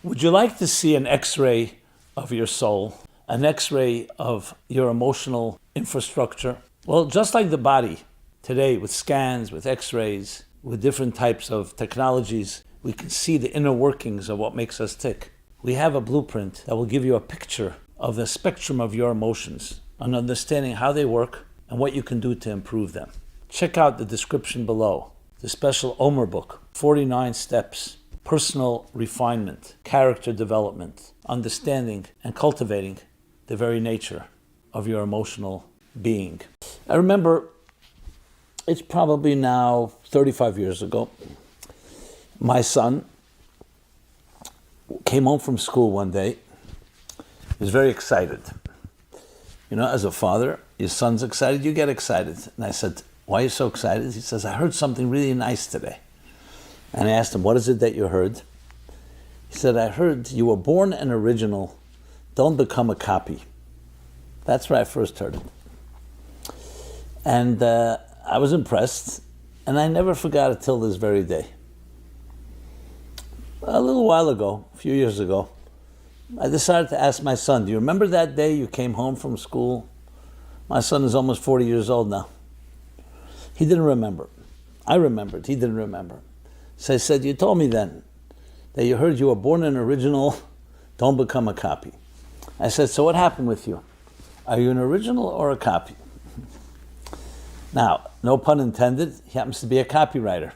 Would you like to see an X-ray of your soul, an X-ray of your emotional infrastructure? Well, just like the body, today with scans, with X-rays, with different types of technologies, we can see the inner workings of what makes us tick. We have a blueprint that will give you a picture of the spectrum of your emotions, an understanding how they work and what you can do to improve them. Check out the description below, the special Omer book, 49 steps, personal refinement, character development, understanding and cultivating the very nature of your emotional being. I remember it's probably now 35 years ago, my son came home from school one day. He was very excited. You know, as a father, your son's excited, you get excited. And I said, why are you so excited? He says, I heard something really nice today. And I asked him, what is it that you heard? He said, I heard you were born an original, don't become a copy. That's where I first heard it. And I was impressed, and I never forgot it till this very day. A little while ago, a few years ago, I decided to ask my son, do you remember that day you came home from school? My son is almost 40 years old now. He didn't remember. I remembered, he didn't remember. So I said, you told me then that you heard you were born an original, don't become a copy. I said, so what happened with you? Are you an original or a copy? Now, no pun intended, he happens to be a copywriter.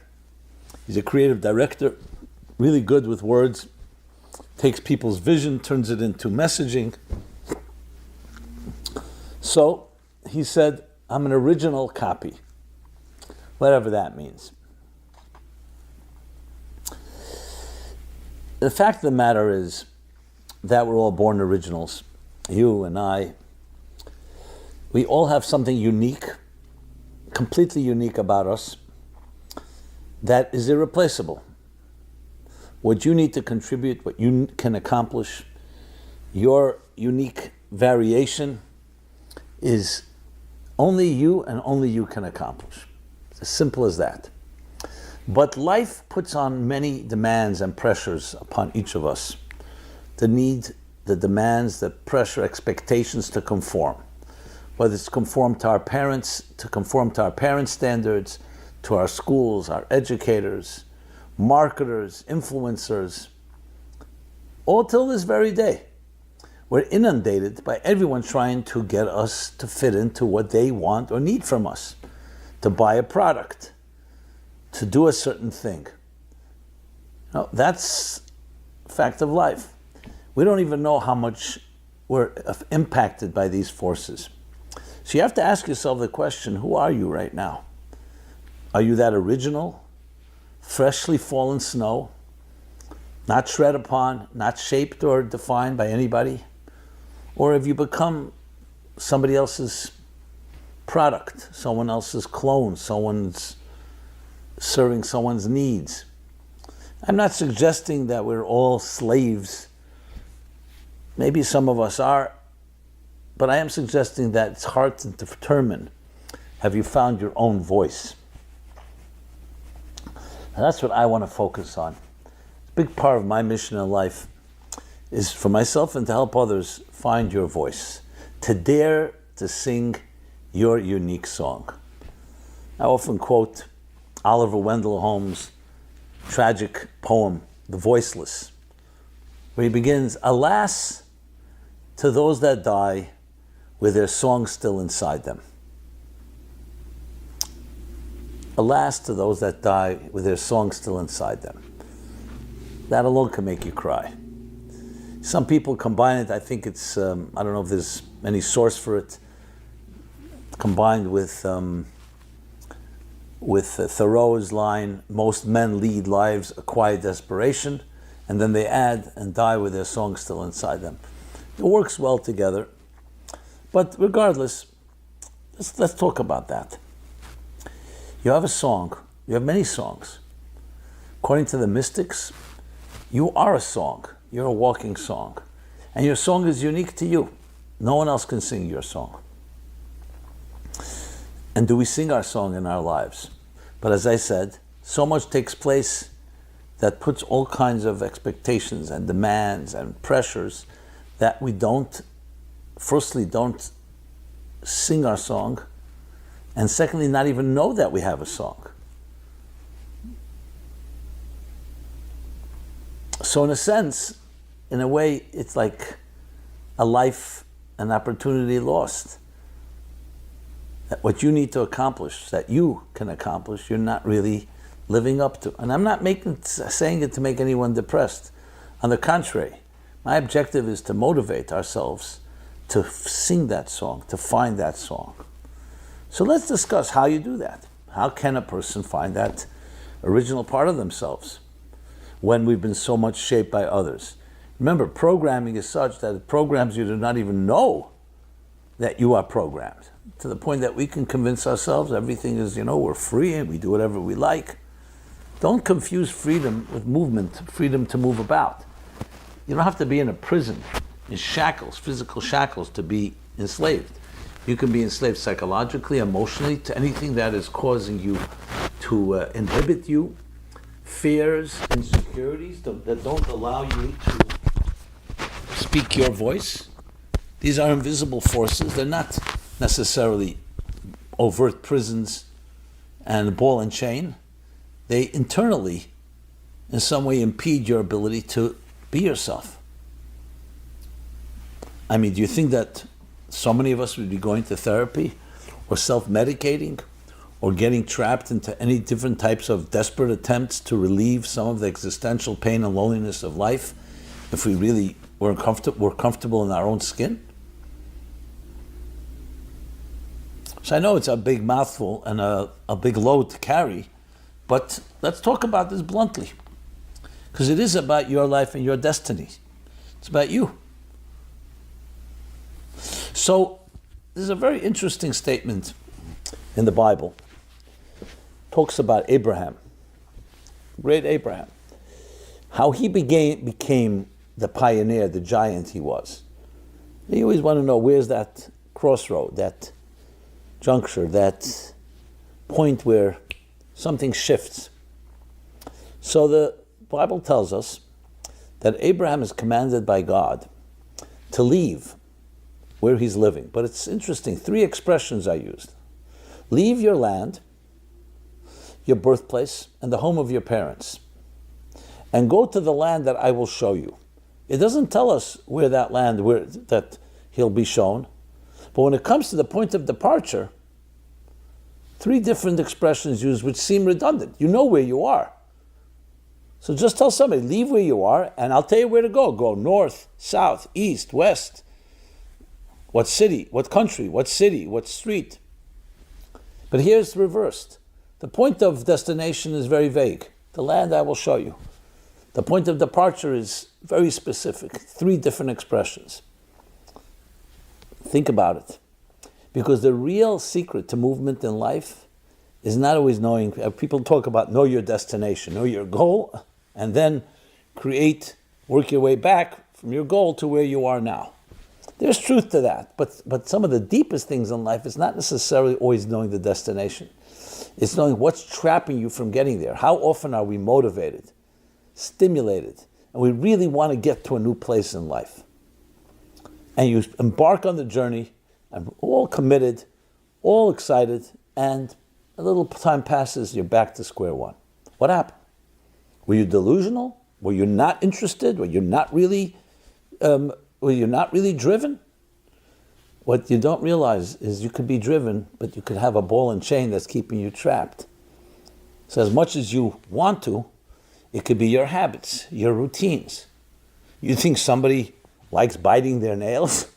He's a creative director, really good with words, takes people's vision, turns it into messaging. So he said, I'm an original copy, whatever that means. The fact of the matter is that we're all born originals, you and I. We all have something unique, completely unique about us that is irreplaceable. What you need to contribute, what you can accomplish, your unique variation is only you and only you can accomplish. It's as simple as that. But life puts on many demands and pressures upon each of us. The need, the demands, the pressure, expectations to conform. Whether it's conform to our parents, to conform to our parents' standards, to our schools, our educators, marketers, influencers, all till this very day. We're inundated by everyone trying to get us to fit into what they want or need from us, to buy a product, to do a certain thing. Now, that's a fact of life. We don't even know how much we're impacted by these forces. So you have to ask yourself the question, who are you right now? Are you that original, freshly fallen snow, not tread upon, not shaped or defined by anybody? Or have you become somebody else's product, someone else's clone, someone's serving someone's needs? I'm not suggesting that we're all slaves. Maybe some of us are, but I am suggesting that it's hard to determine, have you found your own voice? And that's what I want to focus on. A big part of my mission in life is for myself and to help others find your voice, to dare to sing your unique song. I often quote Oliver Wendell Holmes' tragic poem, The Voiceless, where he begins, alas, to those that die with their song still inside them. Alas to those that die with their song still inside them. That alone can make you cry. Some people combine it, I think it's, I don't know if there's any source for it, combined with Thoreau's line, most men lead lives of quiet desperation, and then they add, and die with their song still inside them. It works well together. But regardless, let's talk about that. You have a song, you have many songs. According to the mystics, you are a song, you're a walking song. And your song is unique to you. No one else can sing your song. And do we sing our song in our lives? But as I said, so much takes place that puts all kinds of expectations and demands and pressures that we don't sing our song, and secondly, not even know that we have a song. So in a sense, in a way, it's like a life, an opportunity lost. That what you need to accomplish, that you can accomplish, you're not really living up to. And I'm not saying it to make anyone depressed. On the contrary, my objective is to motivate ourselves to sing that song, to find that song. So let's discuss how you do that. How can a person find that original part of themselves when we've been so much shaped by others? Remember, programming is such that it programs you to not even know that you are programmed, to the point that we can convince ourselves everything is, we're free and we do whatever we like. Don't confuse freedom with movement, freedom to move about. You don't have to be in a prison, in shackles, physical shackles, to be enslaved. You can be enslaved psychologically, emotionally, to anything that is causing you to inhibit you, fears, insecurities that don't allow you to speak your voice. These are invisible forces. They're not necessarily overt prisons and ball and chain. They internally, in some way, impede your ability to be yourself. I mean, do you think that so many of us would be going to therapy or self-medicating or getting trapped into any different types of desperate attempts to relieve some of the existential pain and loneliness of life if we really were comfortable in our own skin? So I know it's a big mouthful and a big load to carry, but let's talk about this bluntly, because it is about your life and your destiny. It's about you. So there's a very interesting statement in the Bible. It talks about Abraham, great Abraham, how he became the pioneer, the giant he was. You always want to know, where's that crossroad, that juncture, that point where something shifts. So the Bible tells us that Abraham is commanded by God to leave where he's living. But it's interesting, 3 expressions are used. Leave your land, your birthplace, and the home of your parents, and go to the land that I will show you. It doesn't tell us where that land, that he'll be shown. But when it comes to the point of departure, 3 different expressions used which seem redundant. You know where you are. So just tell somebody, leave where you are, and I'll tell you where to go. Go north, south, east, west. What city, what country, what city, what street. But here's reversed. The point of destination is very vague. The land I will show you. The point of departure is very specific. 3 different expressions. Think about it. Because the real secret to movement in life is not always knowing. People talk about know your destination, know your goal, and then work your way back from your goal to where you are now. There's truth to that, but some of the deepest things in life is not necessarily always knowing the destination. It's knowing what's trapping you from getting there. How often are we motivated, stimulated, and we really want to get to a new place in life? And you embark on the journey, and all committed, all excited, and a little time passes, you're back to square one. What happened? Were you delusional? Were you not interested? Were you not really driven? What you don't realize is you could be driven, but you could have a ball and chain that's keeping you trapped. So as much as you want to, it could be your habits, your routines. You think somebody likes biting their nails?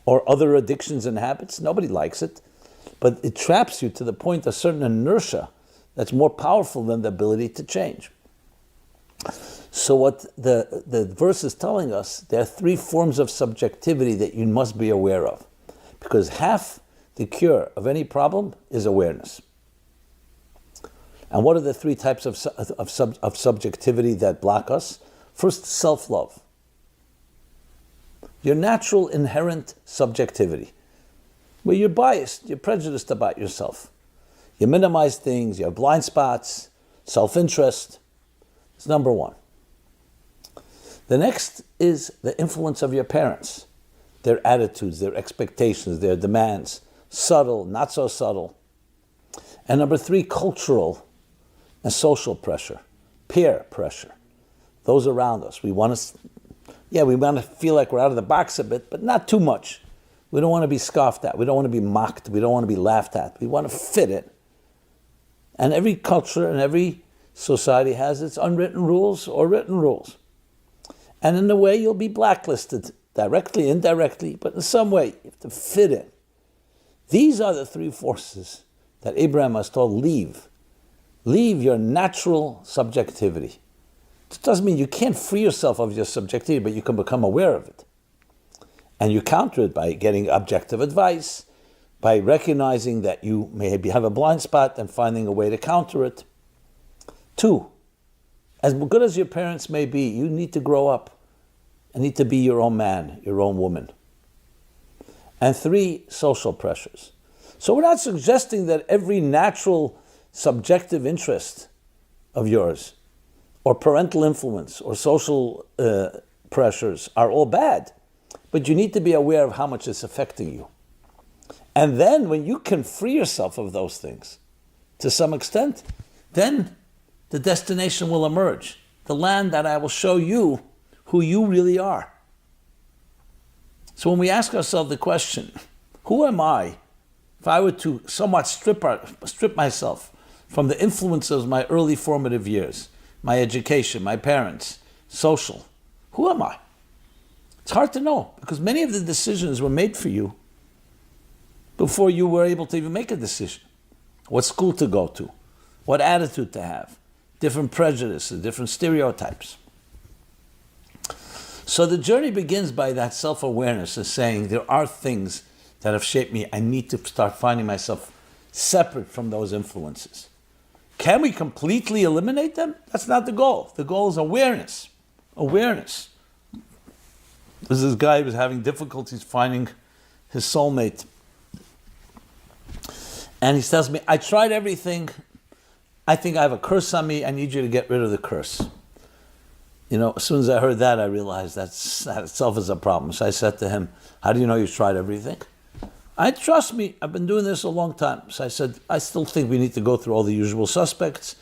Or other addictions and habits? Nobody likes it. But it traps you to the point of certain inertia that's more powerful than the ability to change. So what the verse is telling us, there are 3 forms of subjectivity that you must be aware of. Because half the cure of any problem is awareness. And what are the 3 types of subjectivity that block us? First, self-love. Your natural inherent subjectivity, where you're biased, you're prejudiced about yourself. You minimize things, you have blind spots, self-interest, It's number one. The next is the influence of your parents, their attitudes, their expectations, their demands, subtle, not so subtle. And number three, cultural and social pressure, peer pressure, those around us. We want to feel like we're out of the box a bit, but not too much. We don't want to be scoffed at. We don't want to be mocked. We don't want to be laughed at. We want to fit it. And every culture and every society has its unwritten rules or written rules. And in a way, you'll be blacklisted, directly, indirectly, but in some way, you have to fit in. These are the three forces that Abraham was told, leave. Leave your natural subjectivity. It doesn't mean you can't free yourself of your subjectivity, but you can become aware of it. And you counter it by getting objective advice, by recognizing that you maybe have a blind spot and finding a way to counter it. 2, as good as your parents may be, you need to grow up and need to be your own man, your own woman. And 3, social pressures. So we're not suggesting that every natural subjective interest of yours or parental influence or social pressures are all bad, but you need to be aware of how much it's affecting you. And then when you can free yourself of those things to some extent, then the destination will emerge. The land that I will show you who you really are. So when we ask ourselves the question, who am I if I were to somewhat strip myself from the influences of my early formative years, my education, my parents, social, who am I? It's hard to know because many of the decisions were made for you before you were able to even make a decision. What school to go to, what attitude to have, different prejudices, different stereotypes. So the journey begins by that self-awareness of saying there are things that have shaped me. I need to start finding myself separate from those influences. Can we completely eliminate them? That's not the goal. The goal is awareness. Awareness. There's this guy who was having difficulties finding his soulmate. And he tells me, I tried everything. I think I have a curse on me. I need you to get rid of the curse. You know, as soon as I heard that, I realized that itself is a problem. So I said to him, how do you know you've tried everything? Trust me, I've been doing this a long time. So I said, I still think we need to go through all the usual suspects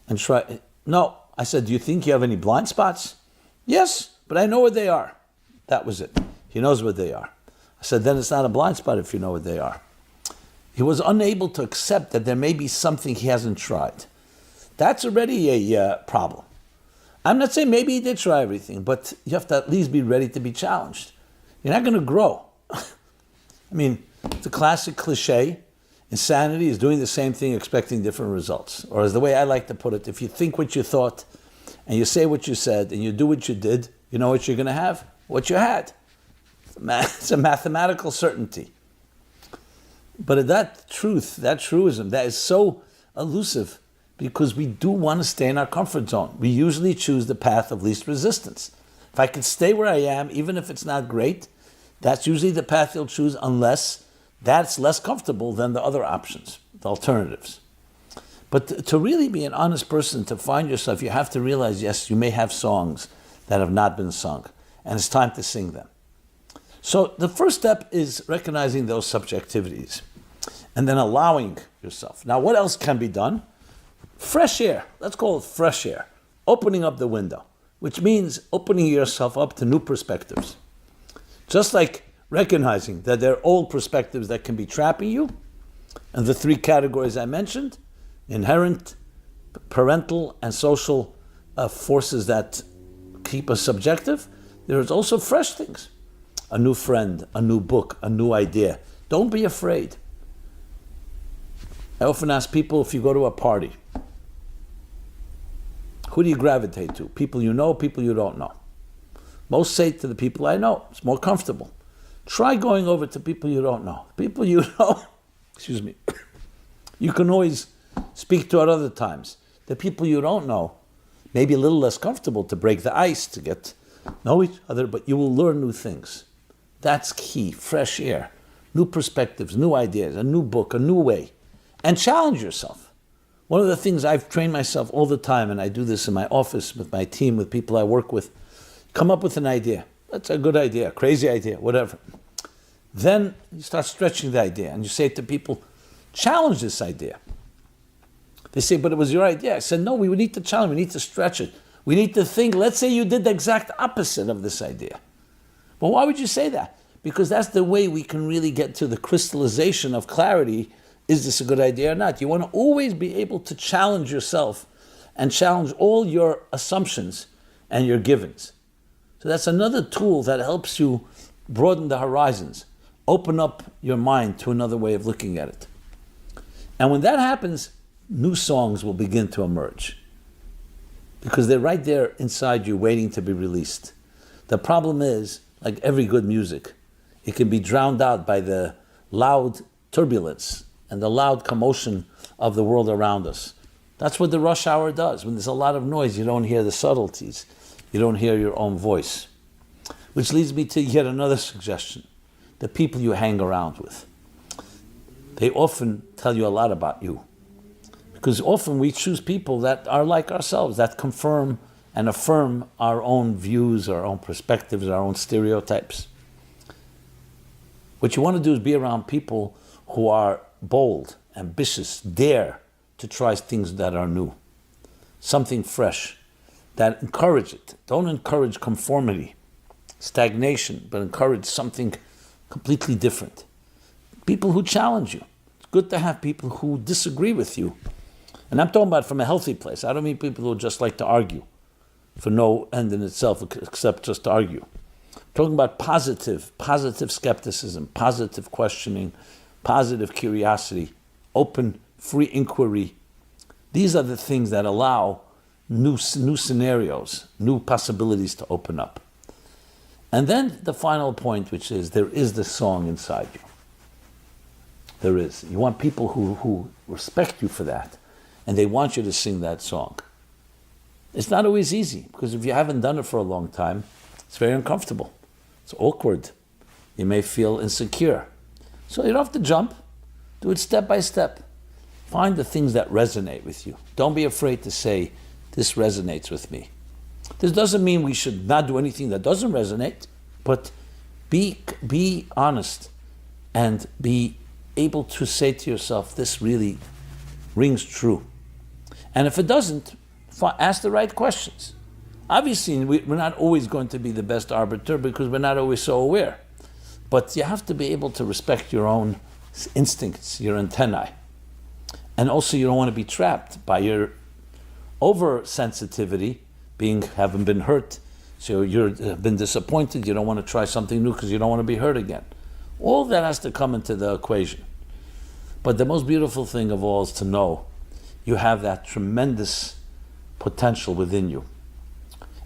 and try. No, I said, do you think you have any blind spots? Yes, but I know what they are. That was it. He knows what they are. I said, then it's not a blind spot if you know what they are. He was unable to accept that there may be something he hasn't tried. That's already a problem. I'm not saying maybe he did try everything, but you have to at least be ready to be challenged. You're not going to grow. I mean, it's a classic cliche. Insanity is doing the same thing, expecting different results. Or as the way I like to put it, if you think what you thought, and you say what you said, and you do what you did, you know what you're going to have? What you had. It's a mathematical certainty. But that truth, that truism, that is so elusive because we do want to stay in our comfort zone. We usually choose the path of least resistance. If I can stay where I am, even if it's not great, that's usually the path you'll choose unless that's less comfortable than the other options, the alternatives. But to really be an honest person, to find yourself, you have to realize, yes, you may have songs that have not been sung, and it's time to sing them. So the first step is recognizing those subjectivities and then allowing yourself. Now, what else can be done? Fresh air. Let's call it fresh air. Opening up the window, which means opening yourself up to new perspectives. Just like recognizing that there are old perspectives that can be trapping you, and the 3 categories I mentioned, inherent, parental, and social forces that keep us subjective, there's also fresh things. A new friend, a new book, a new idea. Don't be afraid. I often ask people, if you go to a party, who do you gravitate to? People you know, people you don't know. Most say to the people I know. It's more comfortable. Try going over to people you don't know. People you know, excuse me, you can always speak to at other times. The people you don't know may be a little less comfortable to break the ice, to get know each other, but you will learn new things. That's key, fresh air, new perspectives, new ideas, a new book, a new way. And challenge yourself. One of the things I've trained myself all the time, and I do this in my office with my team, with people I work with, come up with an idea. That's a good idea, a crazy idea, whatever. Then you start stretching the idea and you say to people, challenge this idea. They say, but it was your idea. I said, no, we need to challenge, we need to stretch it. We need to think, let's say you did the exact opposite of this idea. Well, why would you say that? Because that's the way we can really get to the crystallization of clarity. Is this a good idea or not? You want to always be able to challenge yourself and challenge all your assumptions and your givens. So that's another tool that helps you broaden the horizons, open up your mind to another way of looking at it. And when that happens, new songs will begin to emerge because they're right there inside you waiting to be released. The problem is, like every good music, it can be drowned out by the loud turbulence and the loud commotion of the world around us. That's what the rush hour does. When there's a lot of noise, you don't hear the subtleties. You don't hear your own voice. Which leads me to yet another suggestion. The people you hang around with. They often tell you a lot about you. Because often we choose people that are like ourselves, that confirm and affirm our own views, our own perspectives, our own stereotypes. What you want to do is be around people who are bold, ambitious, dare to try things that are new, something fresh, that encourage it. Don't encourage conformity, stagnation, but encourage something completely different. People who challenge you. It's good to have people who disagree with you. And I'm talking about from a healthy place. I don't mean people who just like to argue for no end in itself except just to argue. I'm talking about positive skepticism, positive questioning, positive curiosity, open, free inquiry. These are the things that allow new scenarios, new possibilities to open up. And then the final point, which is there is the song inside you. There is. You want people who respect you for that, and they want you to sing that song. It's not always easy, because if you haven't done it for a long time, it's very uncomfortable. It's awkward. You may feel insecure. So you don't have to jump. Do it step by step. Find the things that resonate with you. Don't be afraid to say, this resonates with me. This doesn't mean we should not do anything that doesn't resonate, but be honest and be able to say to yourself, this really rings true. And if it doesn't, ask the right questions. Obviously, we're not always going to be the best arbiter because we're not always so aware. But you have to be able to respect your own instincts, your antennae. And also you don't want to be trapped by your oversensitivity, having been hurt. So you've been disappointed, you don't want to try something new because you don't want to be hurt again. All that has to come into the equation. But the most beautiful thing of all is to know you have that tremendous potential within you.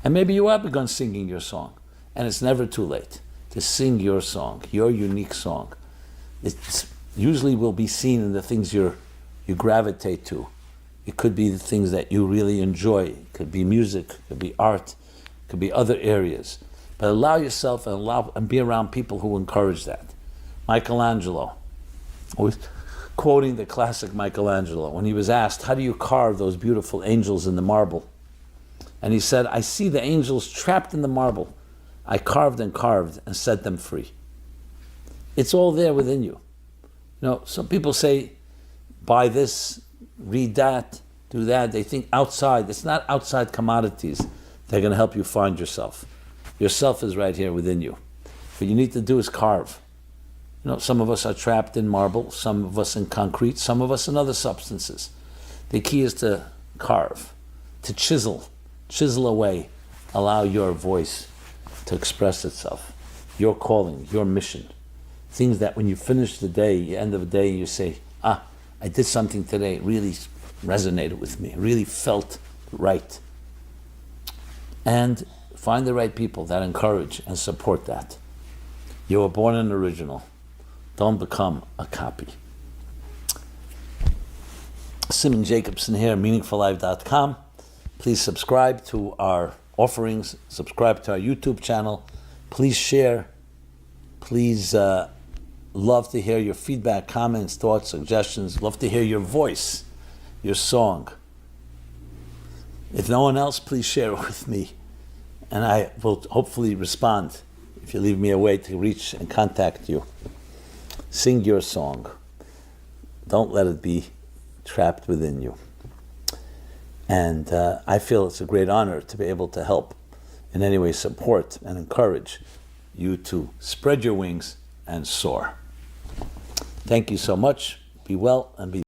And maybe you have begun singing your song, and it's never too late to sing your song, your unique song. It usually will be seen in the things you gravitate to. It could be the things that you really enjoy. It could be music, it could be art, it could be other areas. But allow yourself and be around people who encourage that. Michelangelo, always quoting the classic Michelangelo, when he was asked, how do you carve those beautiful angels in the marble? And he said, I see the angels trapped in the marble. I carved and set them free. It's all there within you. You know, some people say, buy this, read that, do that. They think outside. It's not outside commodities that are going to help you find yourself. Yourself is right here within you. What you need to do is carve. You know, some of us are trapped in marble, some of us in concrete, some of us in other substances. The key is to carve, to chisel away, allow your voice to express itself, your calling, your mission. Things that when you finish the day, end of the day, you say, I did something today, it really resonated with me, it really felt right. And find the right people that encourage and support that. You were born an original. Don't become a copy. Simon Jacobson here, meaningfullife.com. Please subscribe to our offerings, subscribe to our YouTube channel. Please share. Please love to hear your feedback, comments, thoughts, suggestions. Love to hear your voice. your song. If no one else, please share it with me, and I will hopefully respond if you leave me a way to reach and contact you. Sing your song. Don't let it be trapped within you. And I feel it's a great honor to be able to help, in any way support and encourage you to spread your wings and soar. Thank you so much. Be well and be